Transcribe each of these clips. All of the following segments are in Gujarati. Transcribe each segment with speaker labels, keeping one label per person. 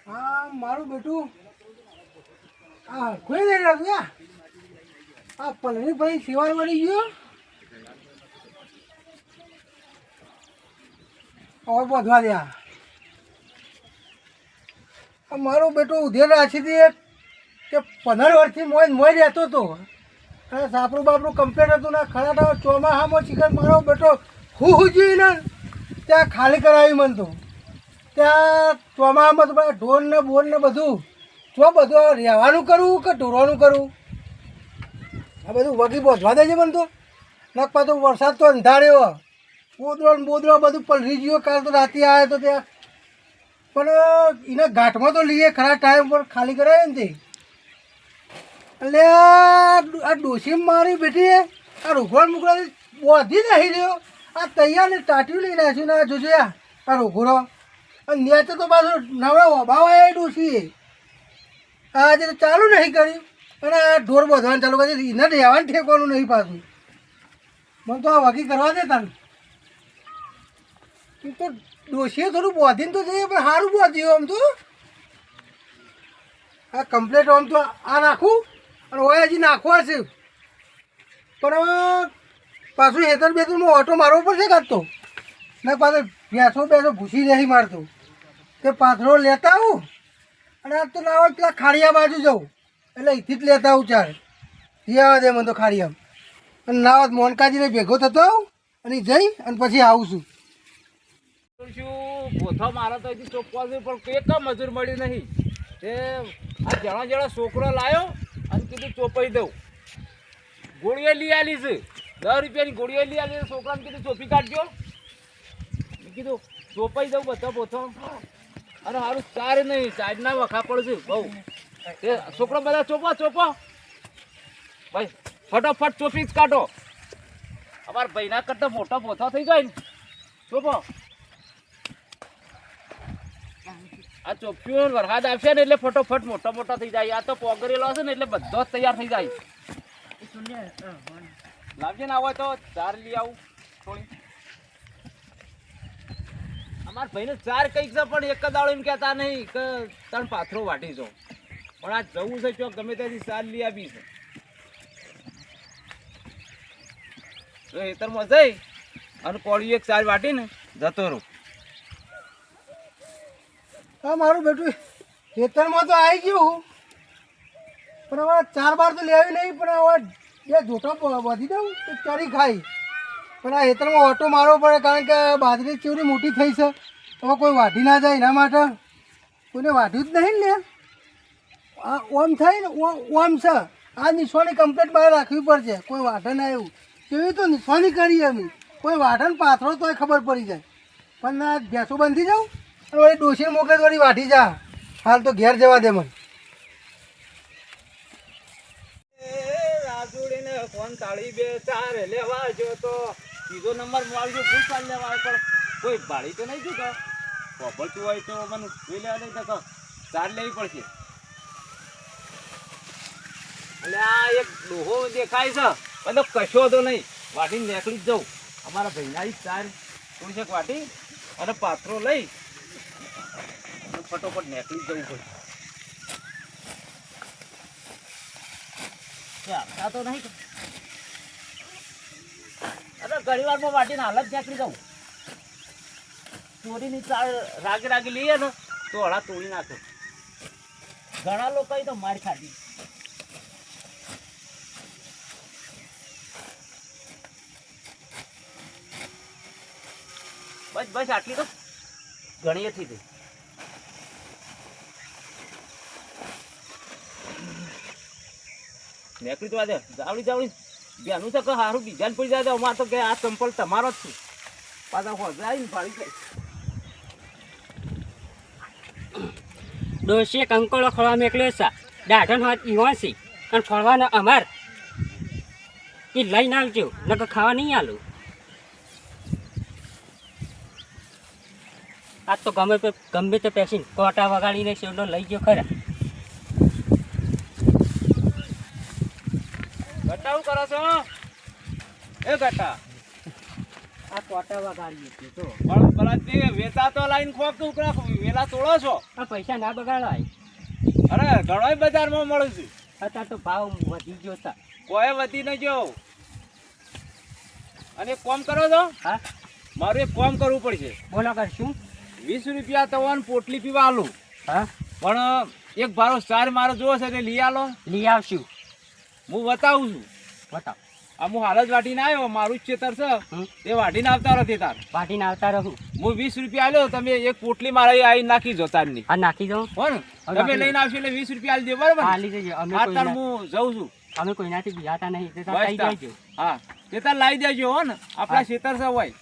Speaker 1: હા મારું બેટું હા કોઈ નહીં રહ્યું આ પલની ભાઈ સેવા મળી ગયો હવે બધવા દે મારો બેટો ઉધેર રાખી દે કે 15 વર્ષથી મોય રહેતો હતો અને સાપરું બાપરું કમ્પ્લેટ હતું ને ખરા ચોમાસામાં શિખર મારો બેટો હું જોઈને ત્યાં ખાલી કરાવી મને તો ત્યાં ચોમાસામાં તો બધા ઢોર ને બોર ને બધું જો બધું રહેવાનું કરવું કે ઢોરવાનું કરવું આ બધું વગી બોધવા દેજે મને તો નક પાછો વરસાદ તો અંધાર્યો બોદરો ને બોદરો બધું પલરી ગયો કાલ તો રાતે આવ્યો તો ત્યાં પણ એના ઘાટમાં તો લઈએ ખરા ટાઈમ પર ખાલી કરાવે ને તે એટલે આ ડોસી મારી બેટી આ રોઘોડ મુકડા બોધી નહીં રહ્યો આ તૈયાર ને ટાટ્યું લઈને આવ્યું ને આ જોજો આ રોઘોડો અને નેચે તો પાછું નવડા ઓભાવા એ ડોસી આજે તો ચાલુ નહીં કર્યું અને આ ઢોર બોધવાનું ચાલુ કરી એને રહેવાનું ઠેકવાનું નહીં પાછું મને તો આ વગી કરવા દે તાને તો ડોસીએ થોડું બોધીને તો જઈએ પણ સારું બોધ્યું આમ તો આ કમ્પ્લેટ આમ તો આ નાખું અને ઓય હજી નાખવા છે પણ હવે પાછું હેતર બેતરમાં ઓટો મારવો પડશે કાઢતો ને પાછો ભેંસો ભૂસી નહીં મારતો તે પાથરો લેતા આવું અને આજ તો ના હોય પેલા ખાડિયા બાજુ જાઉં એટલે અહીંથી જ લેતા આવું ચાર આવવા દે મને તો ખાડિયામ અને ના હોત મોનકાજીને ભેગો થતો આવું અને જઈ અને પછી આવું છું
Speaker 2: શું પોથો મારો તો હજી ચોપવા છે પણ એક મજૂર મળી નહીં તે આ જણા જણા છોકરો લાવ્યો અને કીધું ચોપાઈ દઉં ગોળીઓ લઈ આલી છે 10 રૂપિયાની ગોળીઓ લઈ આલી છોકરાને કીધું ચોપી કાઢજો મેં કીધું ચોપાઈ દઉં બધા પોથો અને સારું સારું નહીં સાઈડના વખા પડશે બહુ તે છોકરો બધા ચોપો ભાઈ ફટોફટ ચોપી જ કાઢો અમારા ભાઈના કરતાં મોટો પોથો થઈ જાય ને ચોપો આ ચોપ્યું વરસાદ આવશે ને એટલે ફટોફટ મોટા થઈ જાય આ તો પોગરેલો હશે ને એટલે બધો જ તૈયાર થઈ જાય લાવજે ને આવો તો ચાર લઈ આવું થોડી અમારા ભાઈને ચાર કંઈક છે પણ એક જ દાડો એમ કહેતા નહીં કે તણ પાથરો વાટી છો પણ આ જવું છે ચોક ગમે ત્યાંથી ચાર લઈ આવી છે તો ખેતરમાં જઈ અને કોળી એક ચાર વાટીને જતો રહું
Speaker 1: હા મારું બેટું ખેતરમાં તો આવી ગયું પણ હવે 4 બાર તો લેવી નહીં પણ હવે બે જોટો વધી દઉં તો ચરી ખાઈ પણ આ ખેતરમાં ઓટો મારવો પડે કારણ કે બાજરી ચેવડી મોટી થઈ છે હવે કોઈ વાઢી ના જાય એના માટે કોઈને વાઢ્યું જ નહીં ને આ ઓમ થાય ને ઓમ છે આ નિશાની કમ્પ્લીટ બહાર રાખવી પડશે કોઈ વાઢે ના એવું કેવી તો નિશાની કરીએ અમે કોઈ વાઢે ને પાથરો તોય ખબર પડી જાય પણ આ ભેંસો બાંધી જાઉં અને વળી ડોસીને મોકલે તો વળી વાઢી જા હાલ તો ઘેર જવા દે મને
Speaker 2: રાજુડીને ફોન તાળી 2 4 લેવા જો તો બીજો નંબર મારજો ફૂલ ચાલ લેવા પણ કોઈ ભાડી તો નહીં જોતો પોપડતું હોય તો મને જોઈ લેવા નહીં તો ચાર લેવી પડશે એટલે આ એક ડોહો દેખાય છે પણ કશો તો નહીં વાટીને નીકળી જ જાઉં અમારા ભાઈના ચાર થોડીક વાટી અને પાથરો લઈ ફટોફટ નીકળી જવું પડે આપતા તો નહીં અરે ઘણી વારમાં વાટીને હાલત નીકળી જાઉં ચોરીની ચાળ રાગે લઈએ ને તો હળા તોડી નાખો ઘણા લોકોએ તો માર ખાધી બસ આટલી તો ઘણી હતી તે નીકળી તો આજે જાવડી બેનું તો સારું બીજાને પડી જાય અમારે તો કે આ ચંપલ તમારો જ છું પાછા હોજાઈને ભાડી જાય
Speaker 3: ડોશીએ કંકોળો ખોળવા મેકલ્યો છે દાઢન હાથ ઈવાસી અને ફળવાના અમાર એ લઈને આવજો નકર ખાવા નહીં આલું આજ તો ગમે તે પેસીને કોટા વગાડીને શેવડો લઈ ગયો ખરા
Speaker 2: ગટા શું કરો છો એ ગટા
Speaker 3: આ કોટા વગાડીએ છીએ તો
Speaker 2: પણ બળદજી વેચા તો લાઈન ખોક તું વેલા તોડો છો.
Speaker 3: આ પૈસા ના બગાડાય.
Speaker 2: અરે ઘણોય બજારમાં મળે છે.
Speaker 3: અત્યારે તો ભાવ વધી ગયો છે.
Speaker 2: કોઈ વધી ન ગયો. અને એક કામ કરો છો,
Speaker 3: હા
Speaker 2: મારું એક કામ કરવું પડશે.
Speaker 3: બોલો કરશું.
Speaker 2: 20 રૂપિયા તમને પોટલી પીવા આલું,
Speaker 3: હા
Speaker 2: પણ એક ભારો ચાર મારો જોવો છે એટલે લઈ આલો.
Speaker 3: લઈ આવશું.
Speaker 2: હું બતાવું છું.
Speaker 3: બતાવ.
Speaker 2: આ હું હાલ જ વાટીને આવ્યો, મારું જ ખેતર છે એ વાટીને આવતા નથી તાર.
Speaker 3: વાટીને આવતા રહું.
Speaker 2: હું 20 રૂપિયા આલ્યો, તમે એક પોટલી મારે આવી નાખી જો તારની.
Speaker 3: હા નાખી દઉં.
Speaker 2: હો ને તમે લઈને આવશો એટલે 20 રૂપિયા આલી દે, બરાબર
Speaker 3: હા
Speaker 2: ને?
Speaker 3: લઈ જજો. અમે
Speaker 2: આ તાર
Speaker 3: કોઈના-
Speaker 2: હું જઉં છું.
Speaker 3: અમે કોઈનાથી બીજાતા નહીં. તે
Speaker 2: બસ
Speaker 3: લઈ
Speaker 2: તાર.
Speaker 3: જજો.
Speaker 2: હા તે તાર લાવી દેજો. હો ને આપણા
Speaker 3: હા.
Speaker 2: ખેતર છે હોય.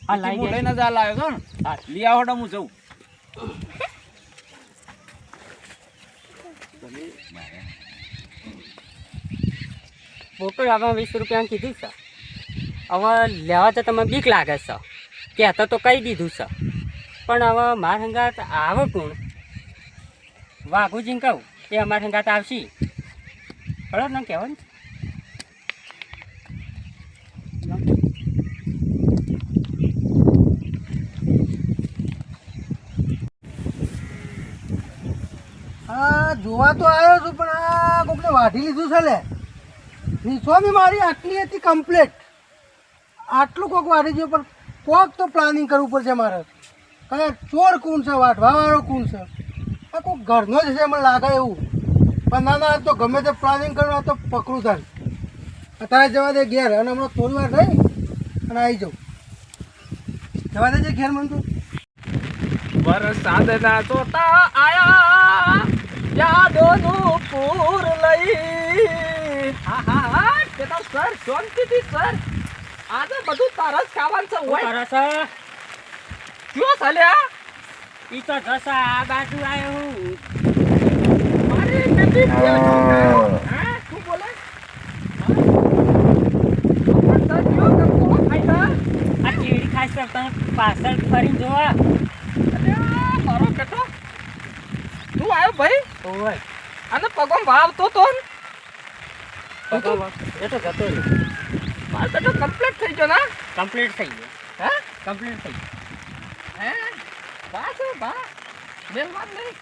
Speaker 3: હા લઈ
Speaker 2: હું
Speaker 3: જજો.
Speaker 2: લઈને જ આ લાવ્યો છો ને.
Speaker 3: હા
Speaker 2: લઈ આવો તો હું જઉં.
Speaker 3: ફોટો આપણે 20 રૂપિયાનું કીધું છે. હવે લેવા તો તમે બીક લાગે છે. કહેતા તો કહી દીધું છે, પણ હવે મારા હંગાત આવે કોણ? વાઘુજીને કહું એ અમારા હંગાત આવશે. બરાબર ને કહેવાનું.
Speaker 1: હા જોવા તો આવ્યો છું, પણ આ કોકને વાઢી લીધું છે લે. સ્વામી મારી આટલી હતી કમ્પ્લેટ. આટલું કોક વાઢી ગયું, પણ કોક તો પ્લાનિંગ કરવું પડશે મારે. કયા ચોર કોણ છે, વાઢવાવાળો કોણ છે? આ કોક ઘરનો જ છે મને લાગે એવું. પણ ના ના, આ તો ગમે તે પ્લાનિંગ કરવું, આ તો પકડું થાય. અત્યારે જવા દે ઘેર, અને હમણાં થોડી વાર રહી અને આવી જાઉં. જવા દેજે ઘેર મને તો.
Speaker 2: વરસાદના ચોટા આયા, યાદોનું પૂર લઈ. હા હા હા તે તો સર શાંતિથી સર. આજે બધું તરસ ખાવાનું છે.
Speaker 3: શું
Speaker 2: હોય
Speaker 3: કરો છો?
Speaker 2: કયો ચાલ્યા
Speaker 3: ઈ તો જશા આ બાજુ આવ્યો હું.
Speaker 2: મારી બેટી બોલ. હા શું બોલે? વરસાદ કયો કે કોણ ખાઈ તા?
Speaker 3: આ ચીડી ખાસ તો તમે પાછળ ફરીને જોવા.
Speaker 2: અલ્યા, મારો બેટો તું આવ્યો ભાઈ
Speaker 3: ઓય
Speaker 2: અને પગમ વાવતો તો ને?
Speaker 3: એ તો જતો રહ્યો.
Speaker 2: મારો બેટો કમ્પ્લીટ થઈ ગયો ના?
Speaker 3: કમ્પ્લીટ થઈ ગયો.
Speaker 2: હા
Speaker 3: કમ્પ્લીટ થઈ ગયો.
Speaker 2: હે બા છે બા બેન વાત નહીં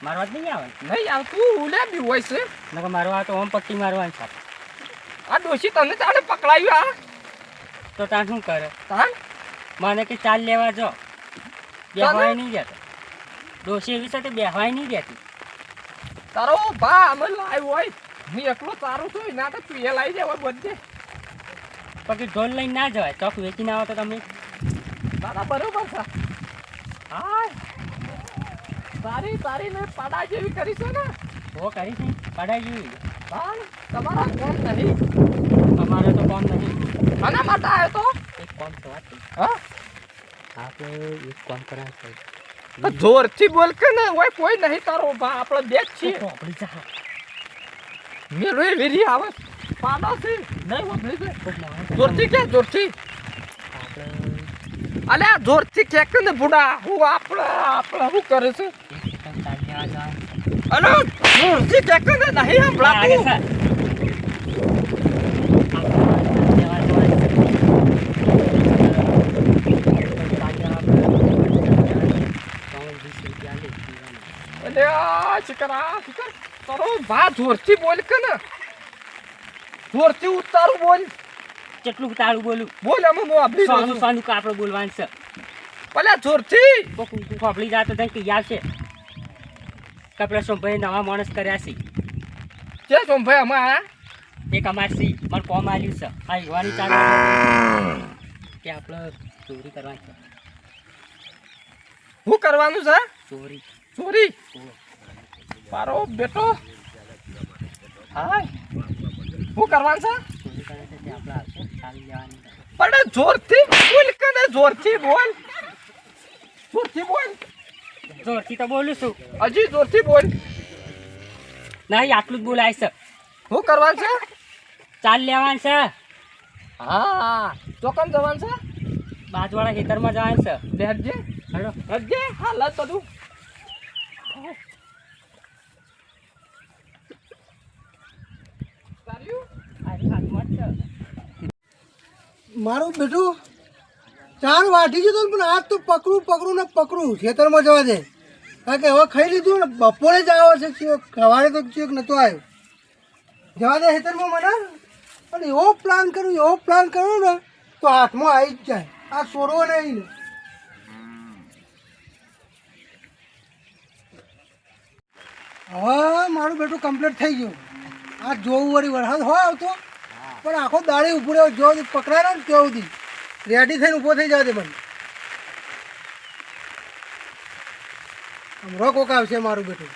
Speaker 3: મારવા જ નહીં આવે.
Speaker 2: નહીં આવતું ઉલે બી હોય છે.
Speaker 3: નકર મારવા તો ઓમ પટ્ટી મારવાની છે.
Speaker 2: આ ડોશી તને તાણે પકડાયું આ
Speaker 3: તો તાર શું કરે?
Speaker 2: તાન
Speaker 3: મને કે ચાલ લેવા જો. બેહવાય નહીં જતો. ડોશી એવી સાથે બેહવાય નહીં જતી.
Speaker 2: તારો બા અમે લાવ્યો હોય હું એકલો તારું છું ના તો તું એ લાવી દેવા બધે.
Speaker 3: પછી ઢોલ લઈને ના જવાય. ચોક વેચીને આવો તો તમે.
Speaker 2: તારા બરોબર છે. હા તારી તારી ને પાડા જેવી કરી છે ને.
Speaker 3: હો કરી છે પડાઈ જેવી.
Speaker 2: તાન તમારા કોમ નહીં.
Speaker 3: અમારે તો કોમ નહીં.
Speaker 2: આના માટે આવ્યો તો
Speaker 3: એક કોમ તો વાત છે.
Speaker 2: હા
Speaker 3: આપણે એક કોમ કરાવવું છે.
Speaker 2: જોરથી બોલ કે ને હોય કોઈ નહીં તારો બા આપણે બે જ છીએ.
Speaker 3: આપણી જા.
Speaker 2: મેલો એ વેરી આવે પાડા છે નહીં વાપરી છે.
Speaker 3: ખૂબ માણસ.
Speaker 2: જોરથી કે જોરથી
Speaker 3: આપણે
Speaker 2: અલ્યા જોરથી કે ને બુડા હું આપણે શું કરે છે?
Speaker 3: એક ચાલ લેવા જવાનું.
Speaker 2: અલો જોરથી કે ને નહીં
Speaker 3: લાગે
Speaker 2: આપડા
Speaker 3: છે. લેવા જવાનું છે.
Speaker 2: અલ્યા ચિકરા ચિકર તારો બા જોરથી બોલ કે ને જોરથી ઉતારું બોલ
Speaker 3: કેટલું તાળું બોલું.
Speaker 2: બોલ અમે હું આપડી
Speaker 3: સોનું સોનું કે આપણે બોલવાનું છે.
Speaker 2: અલ્યા જોરથી
Speaker 3: ખોપડી જાય તો તને આવશે. કપડા સોમભાઈ નવા માણસ કર્યા છે.
Speaker 2: કે સોમ ભાઈ અમે આયા
Speaker 3: એક અમારથી મને કોમ આવ્યું છે. આ યુવાની ચાલુ કે આપણે ચોરી કરવાની છે.
Speaker 2: શું કરવાનું છે?
Speaker 3: ચોરી.
Speaker 2: ચોરી મારો બેટો હા શું કરવાનું છે?
Speaker 3: ચોરી કરે છે તે આપણે આવશે ચાલી લેવાની છે.
Speaker 2: પણ જોરથી બોલ કે ને જોરથી બોલ જોરથી બોલ
Speaker 3: જોરથી તો બોલું છું.
Speaker 2: હજી જોરથી બોલ
Speaker 3: નહીં આટલું જ બોલાય છે.
Speaker 2: શું કરવાનું છે?
Speaker 3: ચાલ લેવાનું છે.
Speaker 2: હા ચોકન જવાનું છે?
Speaker 3: બાજુવાળા ખેતરમાં જવાનું છે.
Speaker 2: લેજે
Speaker 3: હેલો
Speaker 2: લેજે હા લજ બધું
Speaker 3: આ હાથમાં જ છે.
Speaker 1: મારું બેટું ચાર વાટી જતો ને, પણ આજ તો પકડું ને પકડું ખેતરમાં જવા દે. કારણ કે હવે ખાઈ લીધું ને બપોરે જ આવે છે ચિયોક, સવારે તો ચિયોક નહોતો આવ્યો. જવા દે ખેતરમાં મને. અને એવો પ્લાન કરું ને તો હાથમાં આવી જ જાય. આ છોડવો નહીં ને. હવે મારું બેટું કમ્પ્લીટ થઈ ગયું. આ જોવું વળી વરસાદ હોય આવતો, પણ આખો દાડે ઊભો રહ્યો. જો પકડાય ને ત્યાં સુધી રેડી થઈને ઊભો થઈ જાય મને. હમણાં કોક આવશે મારું બેટું.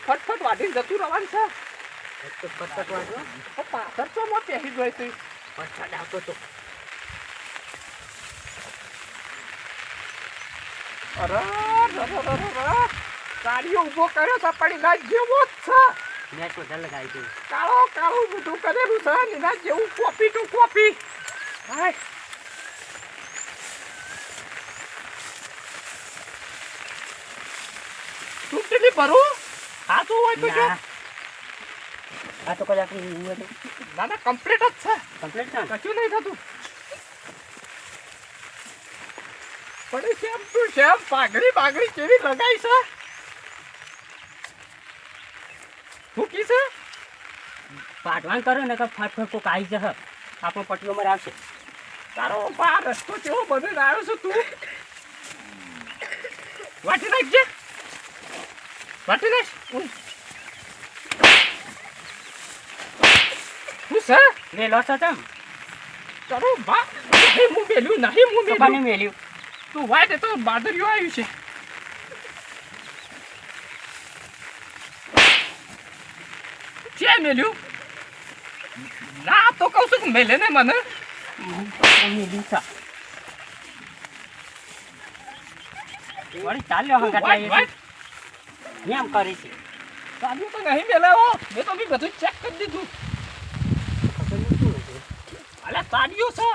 Speaker 2: ફટફટ વાઢીને જતું રહેવાનું છે. પાછળ તો મોત પહેરી જ હોય તું. વરસાદ આવતો તો. ગાડીઓ ઊભો કર્યો છે, પડી ના જેવો જ છે.
Speaker 3: મેચ વધારે લગાવી છે.
Speaker 2: કાળું બધું કરેલું છે. નીના જેવું કોપી ટુ કોપી. હાય તું કેટલી ભરું? હા તું હોય તો જો.
Speaker 3: આ તો કદાચ એવું હતું.
Speaker 2: ના ના કમ્પ્લીટ જ છે.
Speaker 3: કમ્પ્લીટ છે.
Speaker 2: કશું નહીં થતું. પણ કેમ તું કેમ પાઘડી કેવી લગાઈ છે? શું કી છે?
Speaker 3: પાટવાન કરો ને તો ફટ કોક આવી જશે. આપણો પટીઓ માં આવશે.
Speaker 2: તારો બા રસ્તો કેવો બધો આવ્યો છે તું? વાટી નાખજે. વાટી નાખ. શું છે?
Speaker 3: મેલો છો તમ.
Speaker 2: તારો બા નહીં હું મેલ્યું.
Speaker 3: મેલ્યું.
Speaker 2: તું વાટ તો બાદરિયો આવ્યું છે. છે મેલ્યું? ના તો કહું છું કે મેલે ને મને.
Speaker 3: મેલ્યું છે. વળી ચાલ્યો હંગાટ લાવીએ છે. એમ કરી છે.
Speaker 2: ચાલ્યું તો નહીં મેલાવો. મેં તો બી બધું ચેક કરી દીધું. અલ્યા ચાલ્યું છે.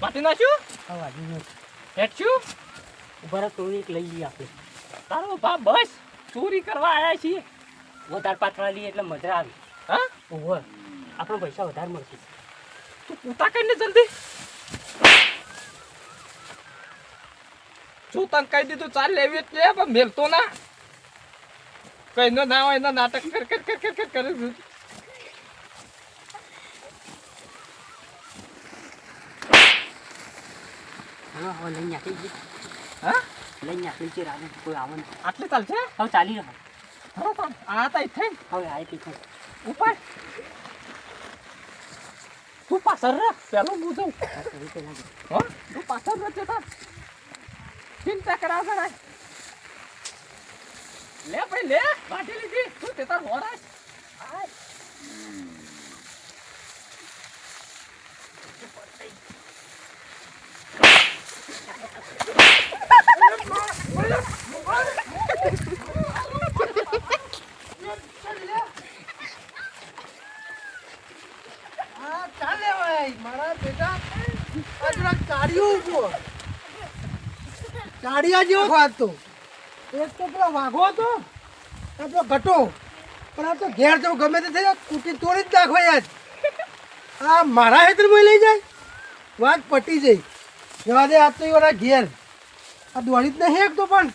Speaker 2: વાટી નાખ્યું? હેઠ્યું?
Speaker 3: ઉભા રહો, ચોરી એક લઈ લઈએ આપણે.
Speaker 2: તારો બાપ બસ ચોરી કરવા આવ્યા છીએ.
Speaker 3: વધારે પાથરા લઈએ એટલે મજા આવે.
Speaker 2: હા
Speaker 3: ઓવર આપણો પૈસા વધારે મળશે.
Speaker 2: તું પૂતા કરીને જલ્દી. શું તને કહી દીધું ચાલ લેવી એટલે પણ મેલતો ના. કઈ ના હોય એના નાટક કર કરે.
Speaker 3: હા લઈને નાખી દઈએ.
Speaker 2: હા
Speaker 3: લઈને નાખી છે. રાને કોઈ આવે ને
Speaker 2: આટલે ચાલશે.
Speaker 3: હવે ચાલી રહ્યો.
Speaker 2: બરોબર આ તો થઈ
Speaker 3: હવે આ પીછે
Speaker 2: ઉપર તું પાછળ રહ. પેલું હું જાઉં. હા તું પાછળ રહ જતા. ચિંતા કરાવ લે ભાઈ લે. વાટી લીધી તું તે તાર હોરાશ.
Speaker 1: ચાલે ભાઈ મારા બેટા. આ જરાક ચાળિયો ઊભો. ચાળિયા જેવો વાત તો. એક તો પેલો વાઘો હતો, આપણો ઘટો. પણ આ તો ઘેર જવું ગમે તે થઈ જાય કુટી તોડી જ નાખો યાર. આ મારા હેતરમાં લઈ જાય વાત પટી જઈ. જવા દે. આ તો એવાના ઘેર આ દોડી જ નહીં એક તો પણ.